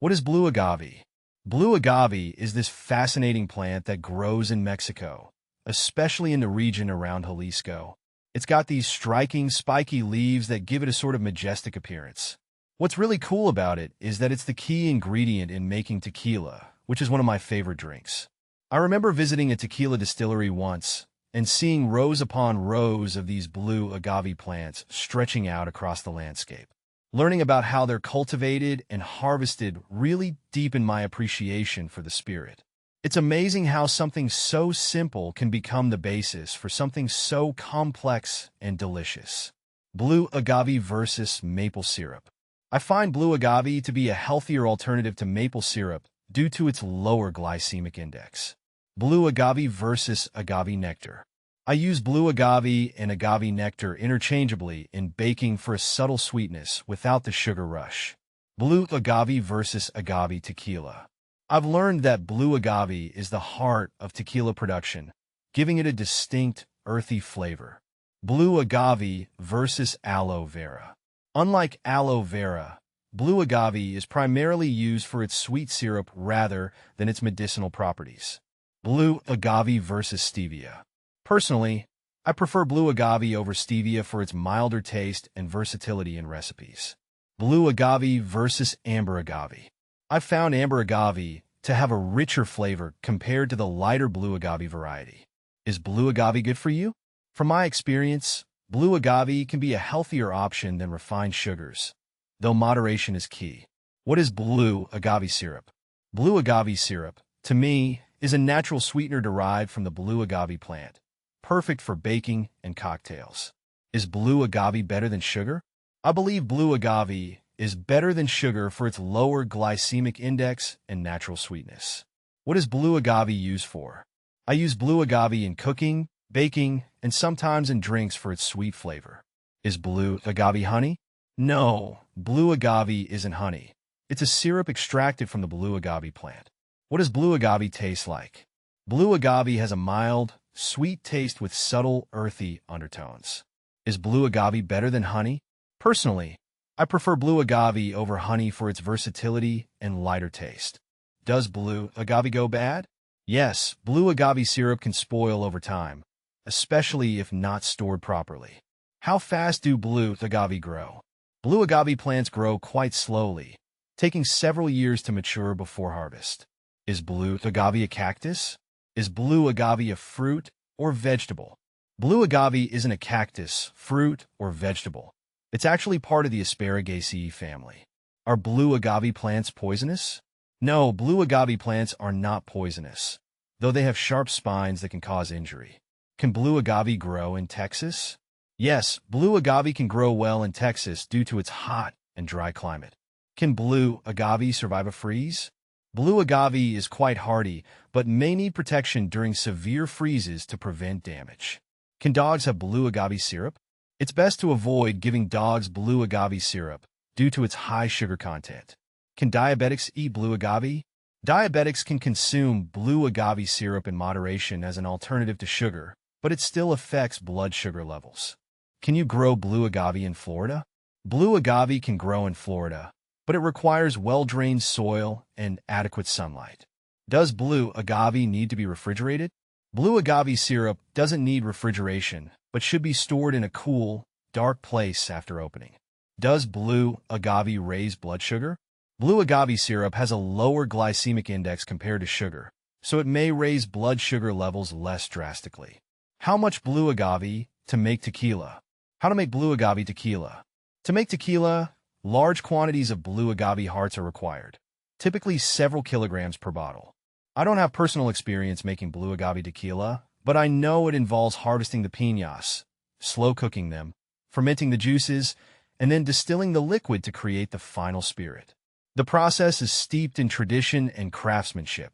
What is blue agave? Blue agave is this fascinating plant that grows in Mexico, especially in the region around Jalisco. It's got these striking, spiky leaves that give it a sort of majestic appearance. What's really cool about it is that it's the key ingredient in making tequila, which is one of my favorite drinks. I remember visiting a tequila distillery once and seeing rows upon rows of these blue agave plants stretching out across the landscape. Learning about how they're cultivated and harvested really deepened my appreciation for the spirit. It's amazing how something so simple can become the basis for something so complex and delicious. Blue agave versus maple syrup. I find blue agave to be a healthier alternative to maple syrup due to its lower glycemic index. Blue agave versus agave nectar. I use blue agave and agave nectar interchangeably in baking for a subtle sweetness without the sugar rush. Blue agave versus agave tequila. I've learned that blue agave is the heart of tequila production, giving it a distinct, earthy flavor. Blue agave versus aloe vera. Unlike aloe vera, blue agave is primarily used for its sweet syrup rather than its medicinal properties. Blue agave versus stevia. Personally, I prefer blue agave over stevia for its milder taste and versatility in recipes. Blue agave versus amber agave. I've found amber agave to have a richer flavor compared to the lighter blue agave variety. Is blue agave good for you? From my experience, blue agave can be a healthier option than refined sugars, though moderation is key. What is blue agave syrup? Blue agave syrup, to me, is a natural sweetener derived from the blue agave plant, perfect for baking and cocktails. Is blue agave better than sugar? I believe blue agave is better than sugar for its lower glycemic index and natural sweetness. What is blue agave used for? I use blue agave in cooking, baking, and sometimes in drinks for its sweet flavor. Is blue agave honey? No, blue agave isn't honey. It's a syrup extracted from the blue agave plant. What does blue agave taste like? Blue agave has a mild, sweet taste with subtle, earthy undertones. Is blue agave better than honey? Personally, I prefer blue agave over honey for its versatility and lighter taste. Does blue agave go bad? Yes, blue agave syrup can spoil over time, especially if not stored properly. How fast do blue agave grow? Blue agave plants grow quite slowly, taking several years to mature before harvest. Is blue agave a cactus? Is blue agave a fruit or vegetable? Blue agave isn't a cactus, fruit, or vegetable. It's actually part of the Asparagaceae family. Are blue agave plants poisonous? No, blue agave plants are not poisonous, though they have sharp spines that can cause injury. Can blue agave grow in Texas? Yes, blue agave can grow well in Texas due to its hot and dry climate. Can blue agave survive a freeze? Blue agave is quite hardy, but may need protection during severe freezes to prevent damage. Can dogs have blue agave syrup? It's best to avoid giving dogs blue agave syrup due to its high sugar content. Can diabetics eat blue agave? Diabetics can consume blue agave syrup in moderation as an alternative to sugar, but it still affects blood sugar levels. Can you grow blue agave in Florida? Blue agave can grow in Florida, but it requires well-drained soil and adequate sunlight. Does blue agave need to be refrigerated? Blue agave syrup doesn't need refrigeration, but should be stored in a cool, dark place after opening. Does blue agave raise blood sugar? Blue agave syrup has a lower glycemic index compared to sugar, so it may raise blood sugar levels less drastically. How much blue agave to make tequila? How to make blue agave tequila? To make tequila, large quantities of blue agave hearts are required, typically several kilograms per bottle. I don't have personal experience making blue agave tequila, but I know it involves harvesting the piñas, slow cooking them, fermenting the juices, and then distilling the liquid to create the final spirit. The process is steeped in tradition and craftsmanship,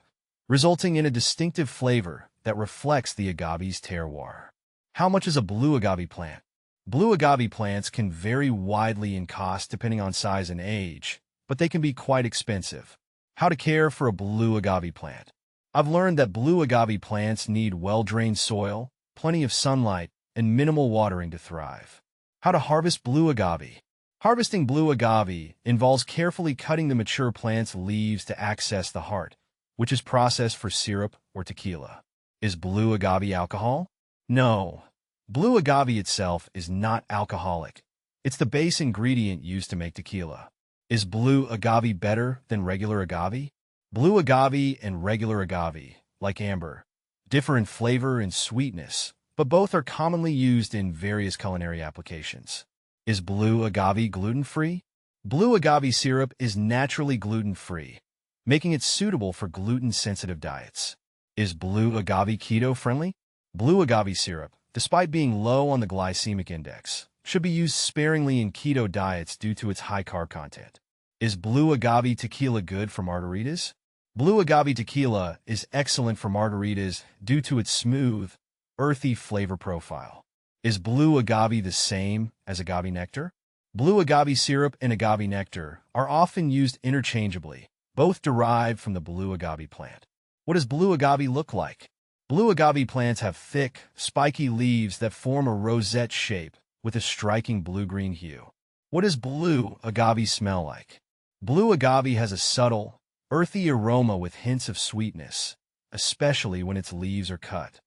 resulting in a distinctive flavor that reflects the agave's terroir. How much is a blue agave plant? Blue agave plants can vary widely in cost depending on size and age, but they can be quite expensive. How to care for a blue agave plant? I've learned that blue agave plants need well-drained soil, plenty of sunlight, and minimal watering to thrive. How to harvest blue agave? Harvesting blue agave involves carefully cutting the mature plant's leaves to access the heart, which is processed for syrup or tequila. Is blue agave alcohol? No. Blue agave itself is not alcoholic. It's the base ingredient used to make tequila. Is blue agave better than regular agave? Blue agave and regular agave, like amber, differ in flavor and sweetness, but both are commonly used in various culinary applications. Is blue agave gluten-free? Blue agave syrup is naturally gluten-free, making it suitable for gluten-sensitive diets. Is blue agave keto-friendly? Blue agave syrup, despite being low on the glycemic index, should be used sparingly in keto diets due to its high carb content. Is blue agave tequila good for margaritas? Blue agave tequila is excellent for margaritas due to its smooth, earthy flavor profile. Is blue agave the same as agave nectar? Blue agave syrup and agave nectar are often used interchangeably, both derived from the blue agave plant. What does blue agave look like? Blue agave plants have thick, spiky leaves that form a rosette shape with a striking blue-green hue. What does blue agave smell like? Blue agave has a subtle, earthy aroma with hints of sweetness, especially when its leaves are cut.